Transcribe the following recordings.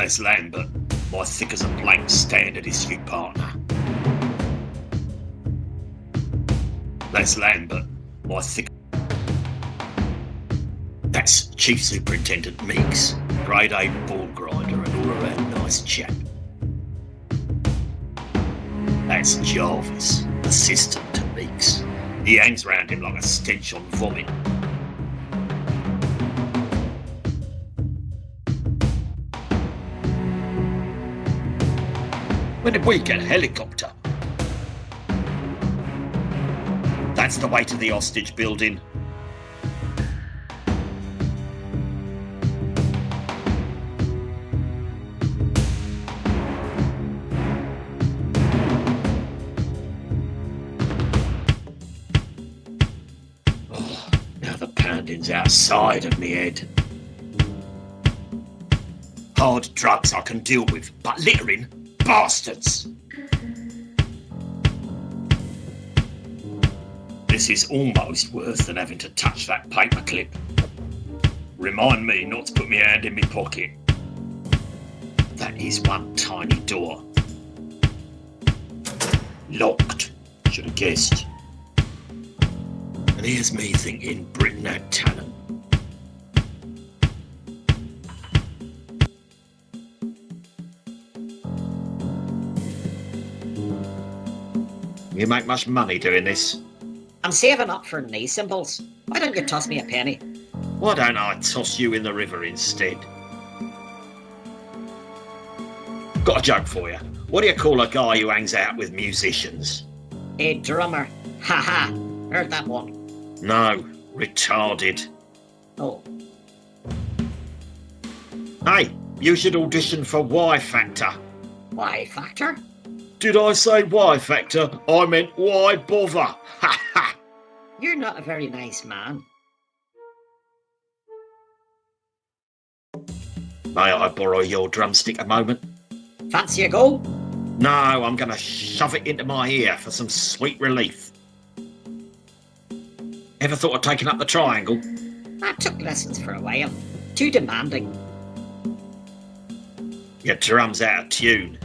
Let's land, but my thick as a plank staring at his sweet partner. Let's land, but my thick... That's Chief Superintendent Meeks, grade A ball grinder and all around nice chap. That's Jarvis, assistant to Meeks. He hangs round him like a stench on vomit. When did we get a helicopter? That's the way to the hostage building. Oh, now the pounding's outside of me head. Hard drugs I can deal with, but littering? Bastards! This is almost worse than having to touch that paperclip. Remind me not to put my hand in my pocket. That is one tiny door. Locked. Should have guessed. And here's me thinking Britain had talent. You make much money doing this? I'm saving up for knee symbols. Why don't you toss me a penny? Why don't I toss you in the river instead? Got a joke for you. What do you call a guy who hangs out with musicians? A drummer. Ha ha. Heard that one. No, retarded. Oh. Hey, you should audition for Y Factor. Y Factor? Did I say Y Factor? I meant why bother? Ha ha! You're not a very nice man. May I borrow your drumstick a moment? Fancy a go? No, I'm going to shove it into my ear for some sweet relief. Ever thought of taking up the triangle? I took lessons for a while. Too demanding. Your drum's out of tune.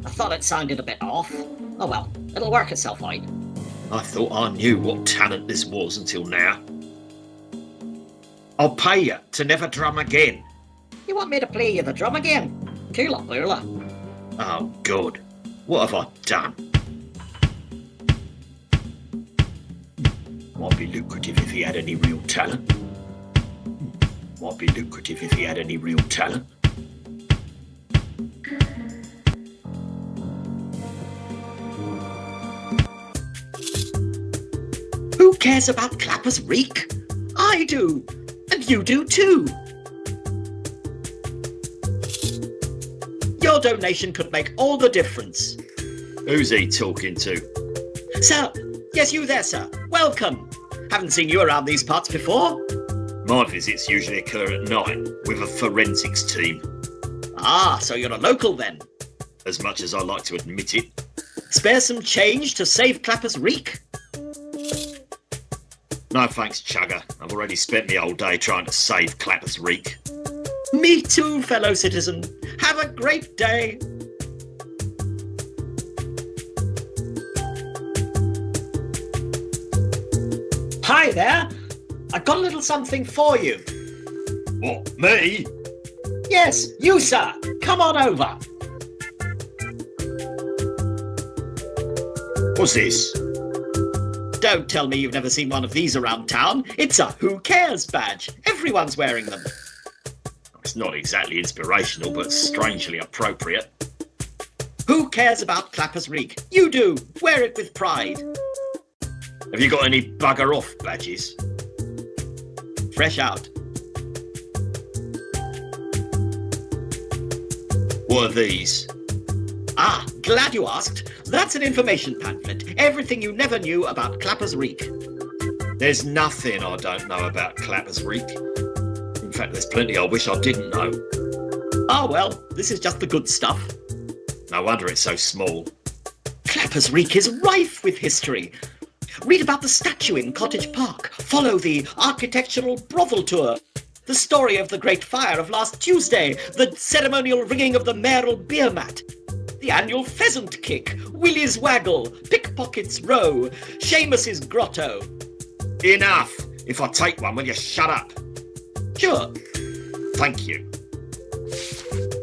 I thought it sounded a bit off. Oh well, it'll work itself out. I thought I knew what talent this was until now. I'll pay you to never drum again. You want me to play you the drum again? Coola boola. Oh, God. What have I done? Might be lucrative if he had any real talent. Might be lucrative if he had any real talent. Who cares about Clapper's Reek? I do. And you do too. Your donation could make all the difference. Who's he talking to? Sir, yes, you there, sir. Welcome. Haven't seen you around these parts before. My visits usually occur at night with a forensics team. Ah, so you're a local then. As much as I like to admit it. Spare some change to save Clapper's Reek? No thanks, Chugger. I've already spent the whole day trying to save Clapper's Reek. Me too, fellow citizen. Have a great day. Hi there. I've got a little something for you. What, me? Yes, you, sir. Come on over. What's this? Don't tell me you've never seen one of these around town. It's a Who Cares badge. Everyone's wearing them. It's not exactly inspirational, but strangely appropriate. Who cares about Clapper's Reek? You do. Wear it with pride. Have you got any bugger off badges? Fresh out. What are these? Ah, glad you asked. That's an information pamphlet. Everything you never knew about Clapper's Reek. There's nothing I don't know about Clapper's Reek. In fact, there's plenty I wish I didn't know. Ah, well, this is just the good stuff. No wonder it's so small. Clapper's Reek is rife with history. Read about the statue in Cottage Park. Follow the architectural brothel tour. The story of the Great Fire of last Tuesday, the ceremonial ringing of the mayoral beer mat, the annual pheasant kick, Willie's waggle, pickpockets row, Seamus's grotto. Enough! If I take one, will you shut up? Sure. Thank you.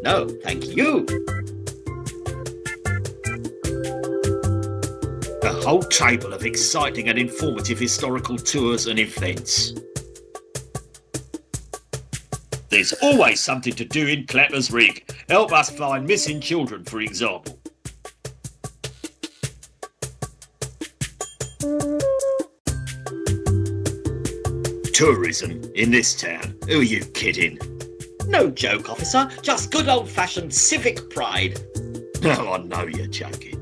No, thank you. A whole table of exciting and informative historical tours and events. There's always something to do in Clapper's Rig. Help us find missing children, for example. Tourism in this town? Who are you kidding? No joke, officer. Just good old-fashioned civic pride. Oh, I know you're joking.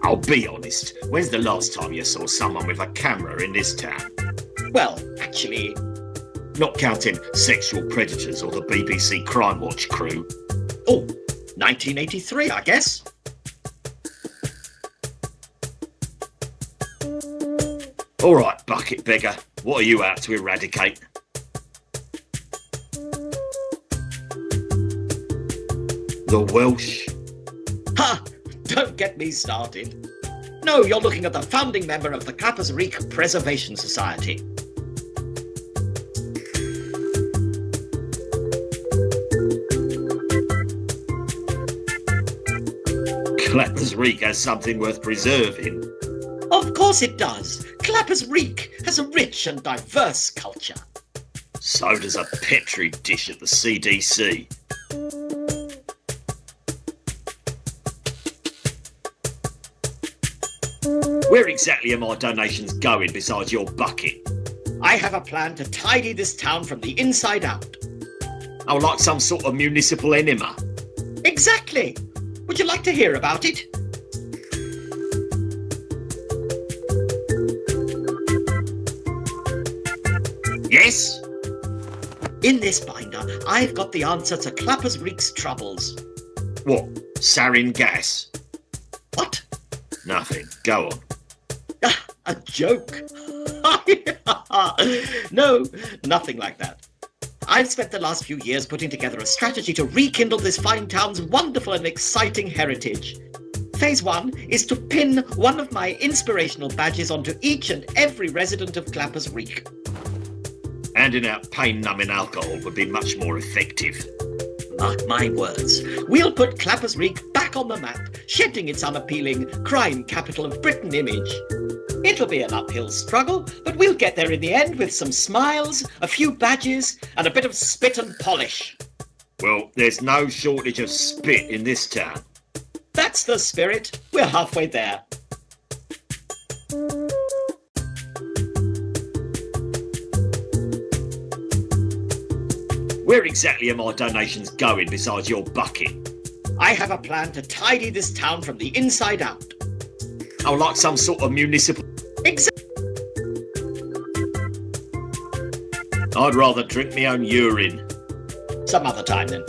I'll be honest, when's the last time you saw someone with a camera in this town? Well, actually... Not counting sexual predators or the BBC Crime Watch crew. Oh, 1983, I guess. All right, bucket beggar, what are you out to eradicate? The Welsh? Ha! Don't get me started. No, you're looking at the founding member of the Clapper's Reek Preservation Society. Clapper's Reek has something worth preserving. Of course it does. Clapper's Reek has a rich and diverse culture. So does a Petri dish at the CDC. Where exactly are my donations going besides your bucket? I have a plan to tidy this town from the inside out. Oh, like some sort of municipal enema? Exactly. Would you like to hear about it? Yes? In this binder, I've got the answer to Clapper's Reek's troubles. What? Sarin gas? What? Nothing. Go on. Ah, a joke. No, nothing like that. I've spent the last few years putting together a strategy to rekindle this fine town's wonderful and exciting heritage. Phase 1 is to pin one of my inspirational badges onto each and every resident of Clapper's Reek. Handing out pain-numbing alcohol would be much more effective. Mark my words, we'll put Clapper's Reek back on the map, shedding its unappealing crime capital of Britain image. It'll be an uphill struggle, but we'll get there in the end with some smiles, a few badges, and a bit of spit and polish. Well, there's no shortage of spit in this town. That's the spirit. We're halfway there. Where exactly are my donations going besides your bucket? I have a plan to tidy this town from the inside out. Oh, like some sort of municipal... I'd rather drink my own urine. Some other time then.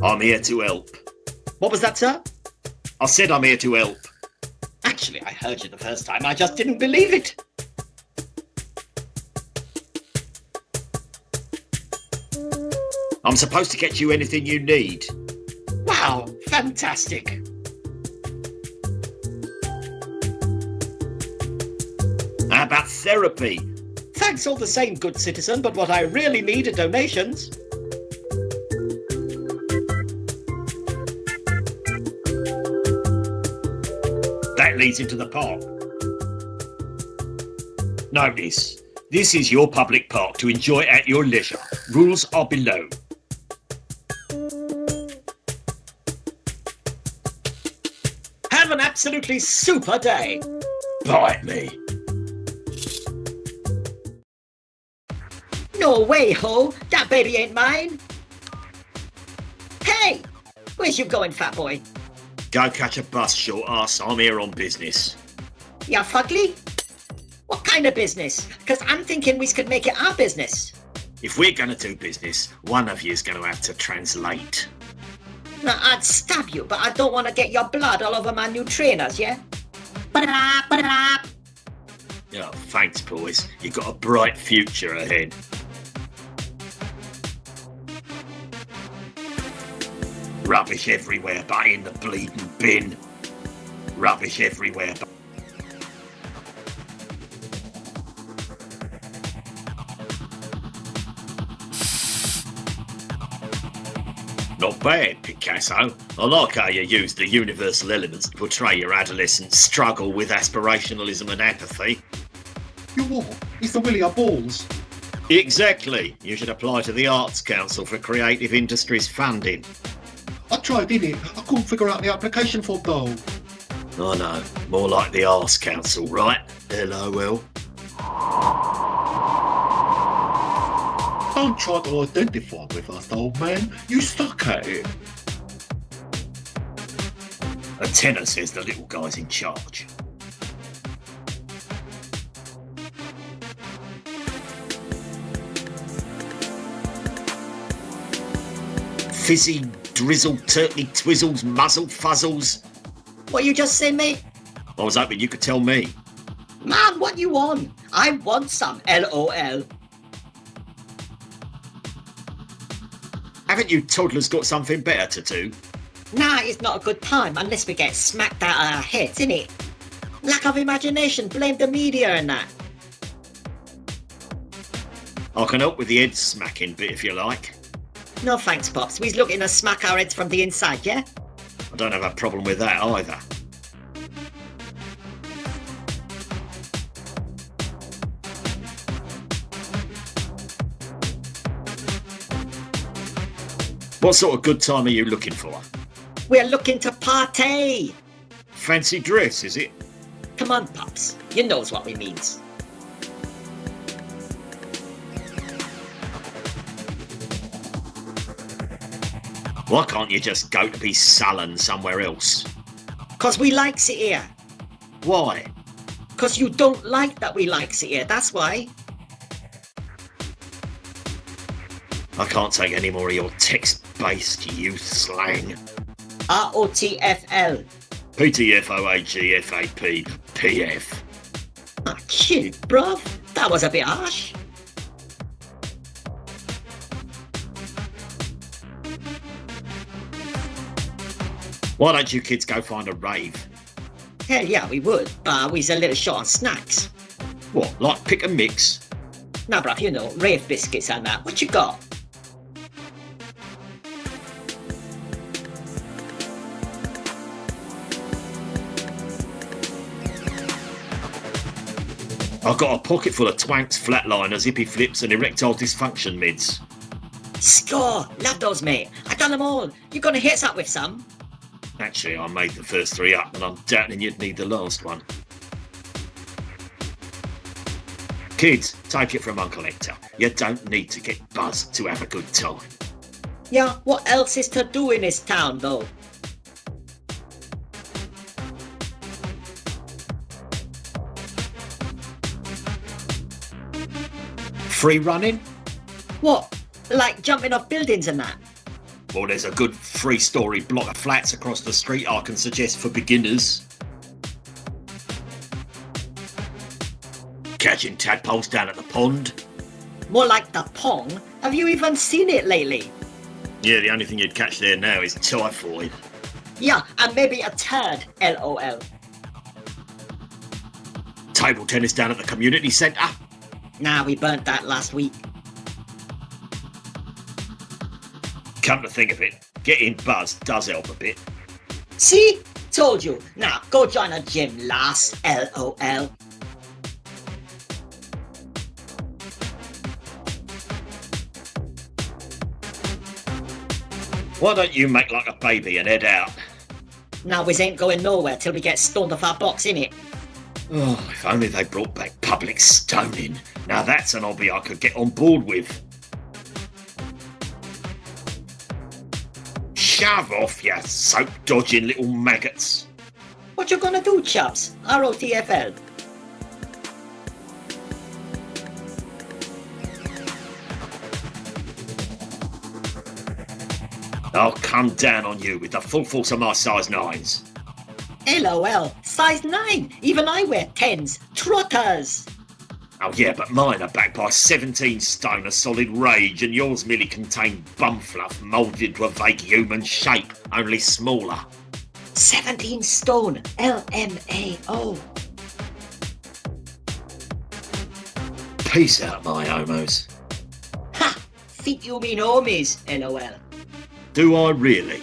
I'm here to help. What was that, sir? I said I'm here to help. Actually, I heard you the first time. I just didn't believe it. I'm supposed to get you anything you need. Wow, fantastic. How about therapy? Thanks all the same, good citizen, but what I really need are donations. That leads into the park. Notice, this is your public park to enjoy at your leisure. Rules are below. Have an absolutely super day. Bite me. No way, ho! That baby ain't mine! Hey! Where's you going, fat boy? Go catch a bus, short ass. I'm here on business. Ya fugly? What kind of business? Because I'm thinking we could make it our business. If we're going to do business, one of you's going to have to translate. Now, I'd stab you, but I don't want to get your blood all over my new trainers, yeah? Ba-da-da, ba-da-da. Oh, thanks, boys. You've got a bright future ahead. Rubbish everywhere but in the bleeding bin. Rubbish everywhere but... Not bad, Picasso. I like how you use the universal elements to portray your adolescent struggle with aspirationalism and apathy. You what? It's the Willie of Balls. Exactly. You should apply to the Arts Council for creative industries funding. I tried, innit? I couldn't figure out the application form though. I know. More like the Arts Council, right? LOL. Don't try to identify with us, old man. You stuck at it. A tenor says the little guy's in charge. Fizzy, drizzle, turkey, twizzles, muzzle, fuzzles. What you just say, mate? I was hoping you could tell me. Man, what you want? I want some, LOL. Haven't you toddlers got something better to do? Nah, it's not a good time unless we get smacked out of our heads, innit? Lack of imagination, blame the media and that. I can help with the head smacking bit if you like. No thanks, Pops. We's looking to smack our heads from the inside, yeah? I don't have a problem with that either. What sort of good time are you looking for? We're looking to party. Fancy dress, is it? Come on, Pops. You knows what we means. Why can't you just go to be sullen somewhere else? 'Cause we likes it here. Why? 'Cause you don't like that we likes it here, that's why. I can't take any more of your text-based youth slang. ROTFL. PTFOAGFAP PF. Ah, chill, bruv. That was a bit harsh. Why don't you kids go find a rave? Hell yeah, we would, but we's a little short on snacks. What, like pick and mix? Nah, bruv, you know, rave biscuits and that. What you got? I've got a pocket full of twanks, flatliners, hippie flips and erectile dysfunction mids. Score! Love those, mate. I done them all. You gonna hit us up with some? Actually, I made the first three up and I'm doubting you'd need the last one. Kids, take it from Uncle Hector. You don't need to get buzzed to have a good time. Yeah, what else is to do in this town, though? Free running? What? Like jumping off buildings and that? Well, there's a good 3-story block of flats across the street I can suggest for beginners. Catching tadpoles down at the pond. More like the pong. Have you even seen it lately? Yeah, the only thing you'd catch there now is typhoid. Yeah, and maybe a turd, LOL. Table tennis down at the community centre. Nah, we burnt that last week. Come to think of it, getting buzzed does help a bit. See? Told you. Now, go join a gym, lass, LOL. Why don't you make like a baby and head out? Now, we ain't going nowhere till we get stoned off our box, innit? Oh, if only they brought back public stoning. Now that's an hobby I could get on board with. Shove off, you soap-dodging little maggots. What you gonna do, chaps? ROTFL. I'll come down on you with the full force of my size 9s. LOL, size 9. Even I wear 10s. Trotters. Oh yeah, but mine are backed by 17 stone of solid rage, and yours merely contain bum fluff moulded into a vague human shape, only smaller. 17 stone. LMAO. Peace out, my homos. Ha! Think you mean homies, LOL. Do I really?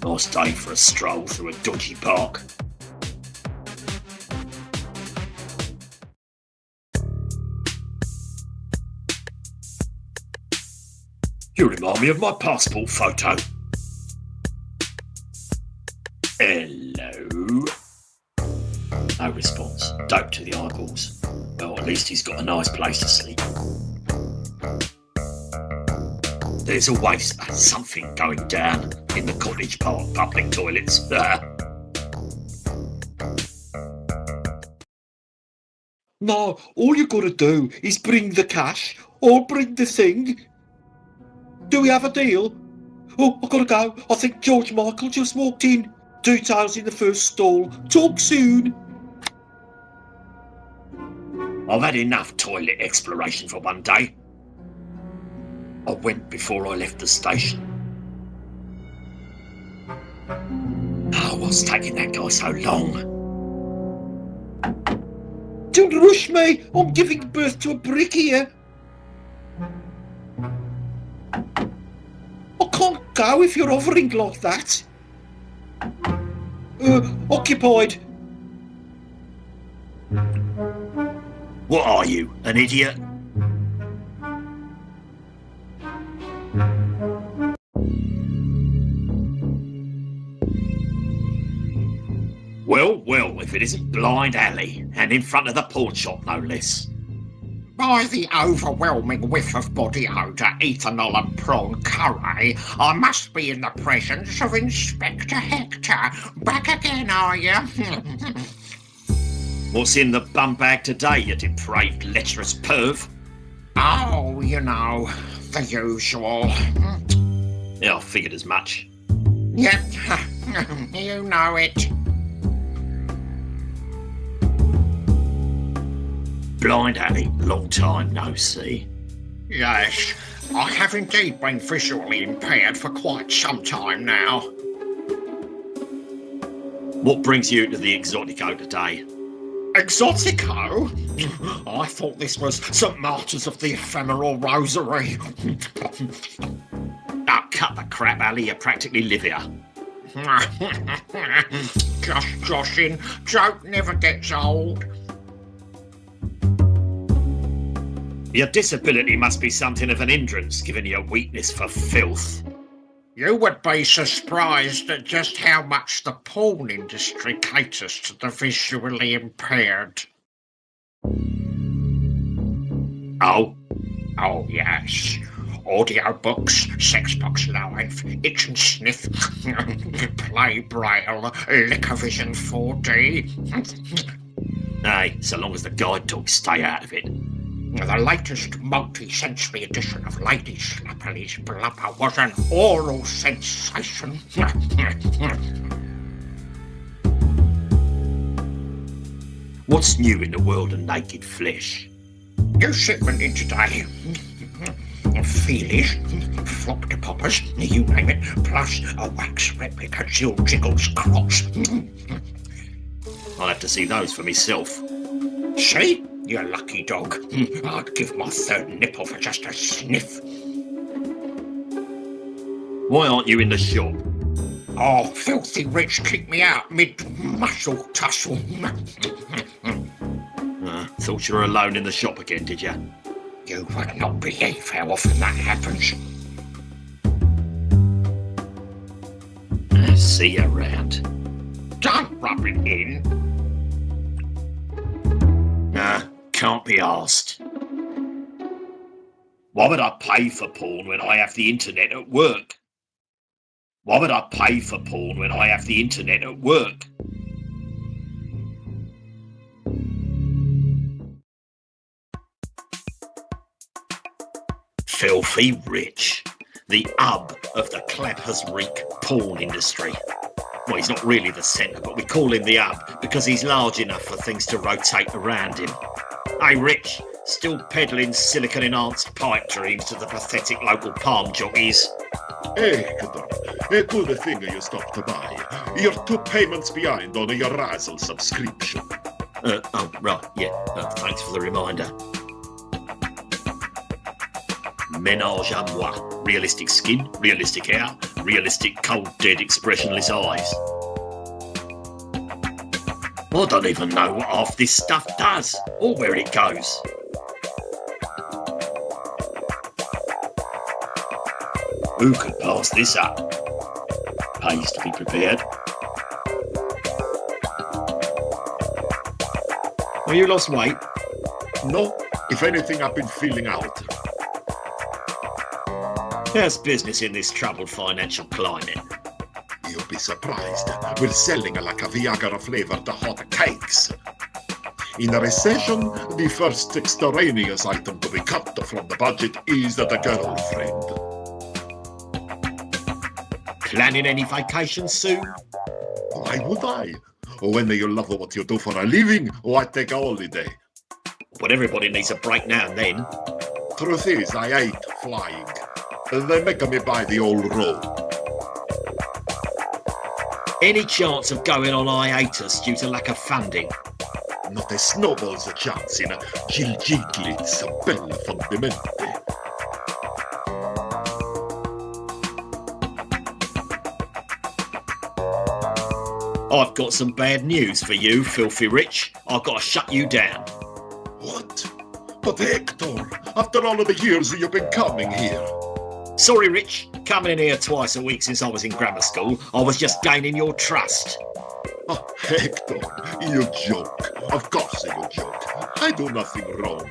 Nice day for a stroll through a dodgy park. You remind me of my passport photo. Hello? No response. Dope to the eyeballs. Well, at least he's got a nice place to sleep. There's always something going down in the Cottage Park public toilets. No, all you gotta do is bring the cash or bring the thing. Do we have a deal? Oh, I gotta go. I think George Michael just walked in. Details in the first stall. Talk soon. I've had enough toilet exploration for one day. I went before I left the station. Oh, what's taking that guy so long? Don't rush me! I'm giving birth to a brick here. I can't go if you're hovering like that. Occupied. What are you, an idiot? Well, if it isn't Blind Alley, and in front of the pawn shop, no less. By the overwhelming whiff of body odour, ethanol and prawn curry, I must be in the presence of Inspector Hector. Back again, are you? What's in the bum bag today, you depraved, lecherous perv? Oh, you know, the usual. Yeah, I figured as much. Yep, you know it. Blind Alley, long time no see. Yes, I have indeed been visually impaired for quite some time now. What brings you to the Exotico today? Exotico? I thought this was St. Martyrs of the Ephemeral Rosary. Oh, cut the crap, Alley, you practically live here. Just joshing, joke never gets old. Your disability must be something of an hindrance, given your weakness for filth. You would be surprised at just how much the porn industry caters to the visually impaired. Oh? Oh, yes. Audiobooks, Sex Box Live, Itch and Sniff, Play Braille, LiquorVision 4D. Aye, so long as the guide dogs stay out of it. The latest multi-sensory edition of Lady Slapperly's Blubber was an oral sensation. What's new in the world of naked flesh? New shipment in today. Feelies, flop to poppers, you name it, plus a wax replica Jill Jiggles crotch. I'll have to see those for myself. See? You lucky dog. I'd give my third nipple for just a sniff. Why aren't you in the shop? Oh, filthy rich kicked me out mid-muscle tussle. Thought you were alone in the shop again, did you? You would not believe how often that happens. See you around. Don't rub it in. Can't be asked. Why would I pay for porn when I have the internet at work? Why would I pay for porn when I have the internet at work? Filthy rich. The hub of the Clappers Reek porn industry. Well, he's not really the centre, but we call him the hub because he's large enough for things to rotate around him. Hey, Rich, still peddling silicon-enhanced pipe dreams to the pathetic local palm jockeys. Hector, a good thing you stopped by. You're 2 payments behind on your Razzle subscription. Oh, right, yeah, thanks for the reminder. Ménage à moi. Realistic skin, realistic hair, realistic cold, dead, expressionless eyes. I don't even know what half this stuff does, or where it goes. Who could pass this up? Pays to be prepared. Well, you lost weight? No, if anything, I've been feeling out. How's business in this troubled financial climate? You'll be surprised. We're selling like a Viagra-flavored hot cakes. In a recession, the first extraneous item to be cut from the budget is the girlfriend. Planning any vacations soon? Why would I? When you love what you do for a living, why take a holiday? But everybody needs a break now and then. Truth is, I hate flying. They make me buy the old road. Any chance of going on hiatus due to lack of funding? Not a snowball's chance in Gil Giglit's bel fondamente. I've got some bad news for you, filthy rich. I've got to shut you down. What? But Hector, after all of the years you've been coming here. Sorry, Rich. Coming in here twice a week since I was in grammar school, I was just gaining your trust. Oh, Hector, you joke. Of course you joke. I do nothing wrong.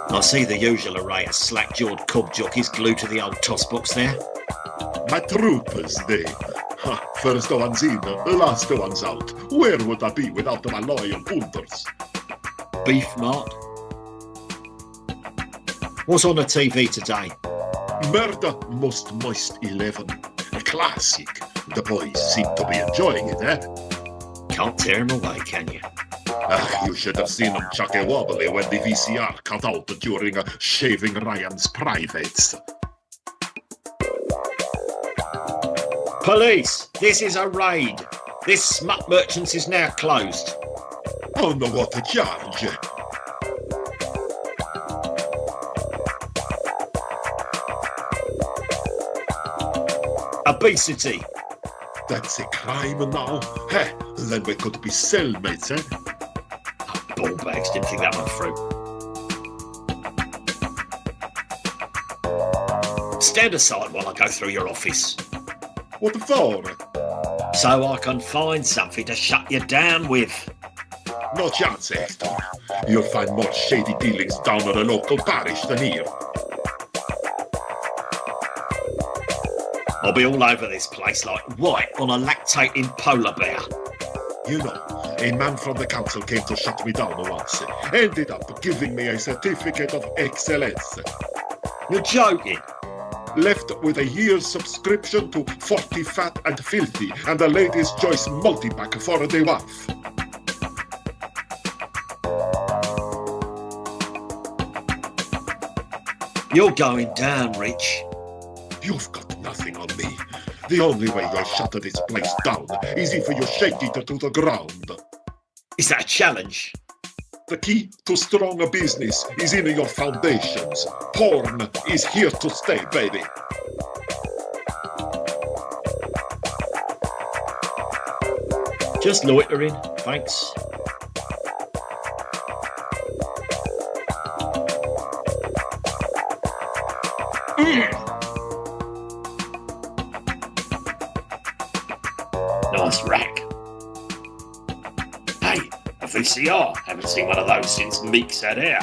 I see the usual array of slack-jawed cob jockeys glued to the old toss box there. My troopers, they. First one's in, last one's out. Where would I be without my loyal punters? Beef mart. What's on the TV today? Murder Most Moist 11. A classic. The boys seem to be enjoying it, eh? Can't tear him away, can you? You should have seen them chuck a wobbly when the VCR cut out during shaving Ryan's privates. Police! This is a raid. This smut merchant's is now closed. Oh, no, what a charge. Obesity. That's a crime now. Heh, then we could be cellmates, eh? Ballbags, didn't think that one through. Stand aside while I go through your office. What for? So I can find something to shut you down with. No chance, Hector. You'll find more shady dealings down at the local parish than here. I'll be all over this place like white on a lactating polar bear. You know, a man from the council came to shut me down once. Ended up giving me a certificate of excellence. You're joking? Left with a year's subscription to 40 Fat and Filthy and a Lady's Choice multi-pack for the wife. You're going down, Rich. You've got nothing on me. The only way you'll shut this place down is if you shake it to the ground. Is that a challenge? The key to strong business is in your foundations. Porn is here to stay, baby. Just loitering, thanks. Nice rack. Hey, a VCR. Haven't seen one of those since Meeks had hair.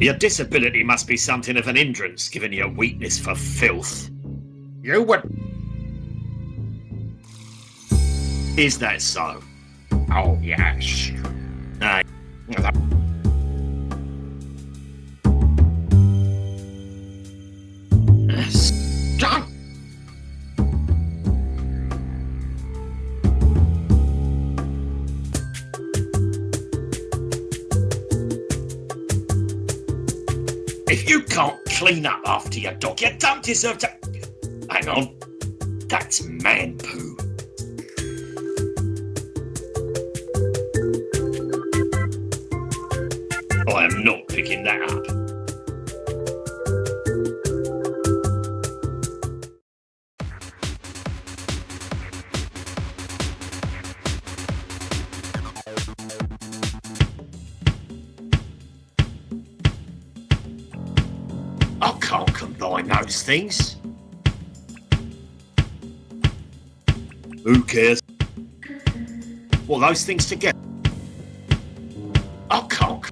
Your disability must be something of an hindrance, given your weakness for filth. You would... Is that so? Oh, yes. Aye. Done. If you can't clean up after your dog, you don't deserve to... Hang on. That's man poo. I am not picking that up. I can't combine those things. Who cares? Well, those things together. I can't.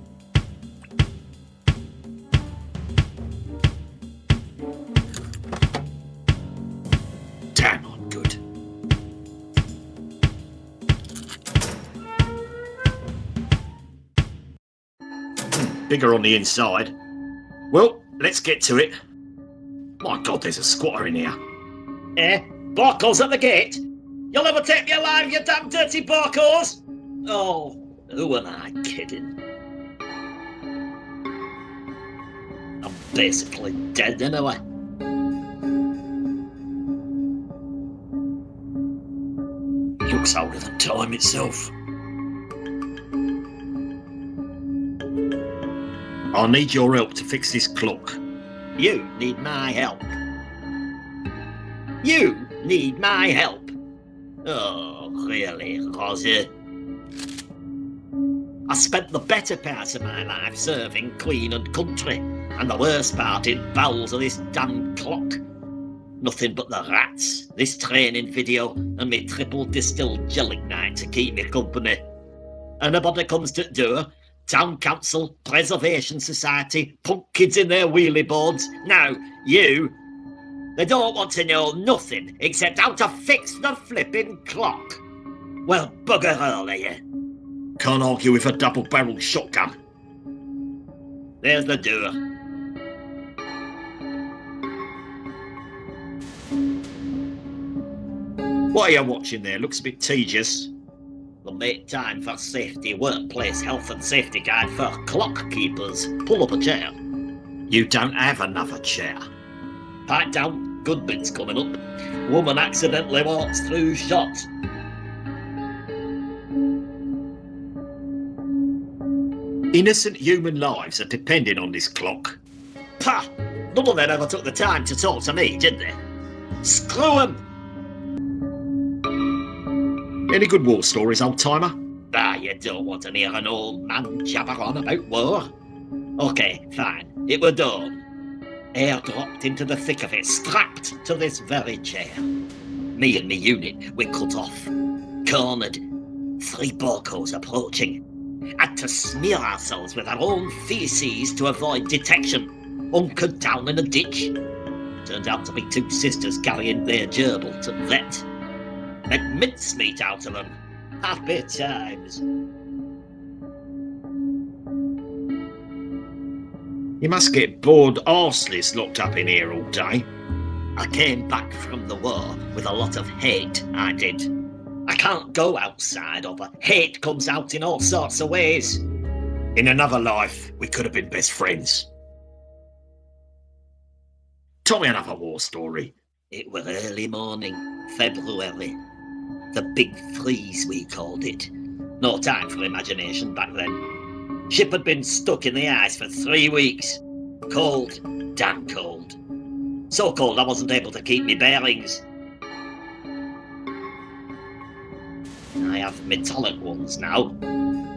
Damn, I'm good. Bigger on the inside. Well, let's get to it. My God, there's a squatter in here. Eh? Barkos at the gate? You'll never take me alive, you damn dirty Barkos! Oh, who am I kidding? I'm basically dead anyway. Looks older than time itself. I need your help to fix this clock. You need my help. You need my help. Oh, really, Rosie? I spent the better part of my life serving Queen and country, and the worst part in bowels of this damn clock. Nothing but the rats, this training video, and me triple distilled gelignite to keep me company. Anybody comes to the door, Town Council, Preservation Society, punk kids in their wheelie boards. Now, you, they don't want to know nothing except how to fix the flipping clock. Well, bugger all of you. Can't argue with a double-barreled shotgun. There's the door. What are you watching there? Looks a bit tedious. The make time for safety workplace health and safety guide for clock keepers. Pull up a chair. You don't have another chair. Pipe down, good bit's coming up. Woman accidentally walks through shot. Innocent human lives are depending on this clock. Pah! None of them ever took the time to talk to me, did they? Screw 'em! Any good war stories, old-timer? Ah, you don't want to hear an old man jabber on about war. OK, fine. It were dawn. Air dropped into the thick of it, strapped to this very chair. Me and me unit, we cut off. Cornered. 3 Borcos approaching. Had to smear ourselves with our own feces to avoid detection. Hunkered down in a ditch. Turned out to be 2 sisters carrying their gerbil to vet. Make mincemeat out of them. Happy times. You must get bored arseless locked up in here all day. I came back from the war with a lot of hate, I did. I can't go outside or the hate comes out in all sorts of ways. In another life, we could have been best friends. Tell me another war story. It was early morning, February. The big freeze, we called it. No time for imagination back then. Ship had been stuck in the ice for 3 weeks. Cold, damn cold. So cold I wasn't able to keep me bearings. I have metallic ones now.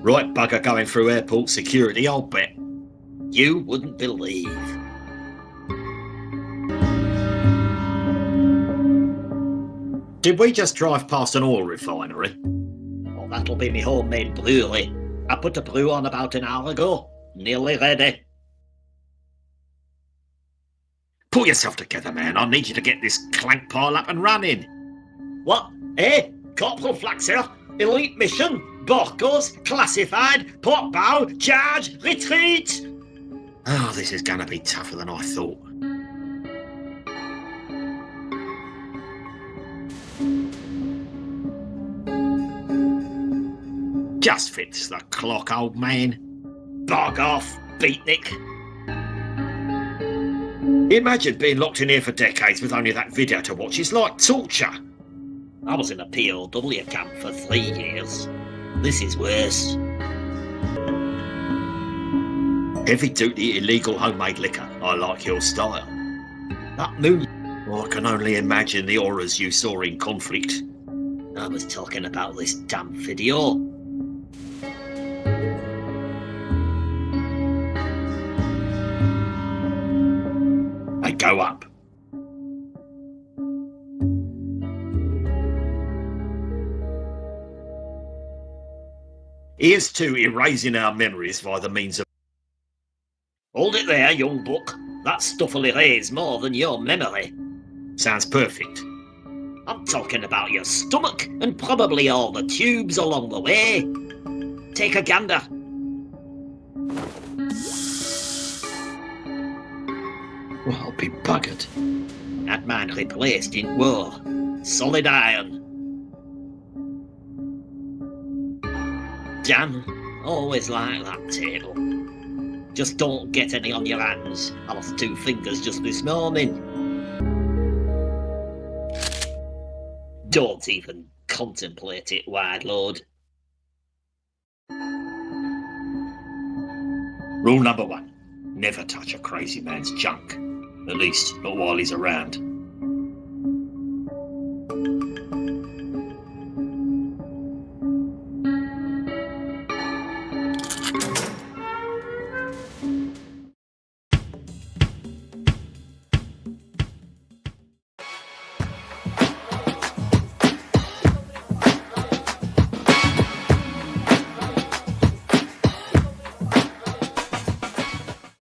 Right bugger going through airport security, I'll bet. You wouldn't believe. Did we just drive past an oil refinery? Oh, that'll be me homemade brewery. I put the brew on about an hour ago. Nearly ready. Pull yourself together, man. I need you to get this clank pile up and running. What? Eh? Corporal Flaxer? Elite mission? Borkos? Classified? Port bow? Charge? Retreat? Oh, this is gonna be tougher than I thought. Just fits the clock, old man. Bog off, beatnik. Imagine being locked in here for decades with only that video to watch. It's like torture. I was in a POW camp for 3 years. This is worse. Heavy duty illegal homemade liquor. I like your style. That moon. I can only imagine the horrors you saw in conflict. I was talking about this damn video. They go up. Here's to erasing our memories by the means of... Hold it there, young buck. That stuff'll erase more than your memory. Sounds perfect. I'm talking about your stomach and probably all the tubes along the way. Take a gander. Well, I'll be buggered. That man replaced in war. Solid iron. Damn, always like that table. Just don't get any on your hands. I lost 2 fingers just this morning. Don't even contemplate it, wide lord. Rule number 1. Never touch a crazy man's junk. At least, not while he's around.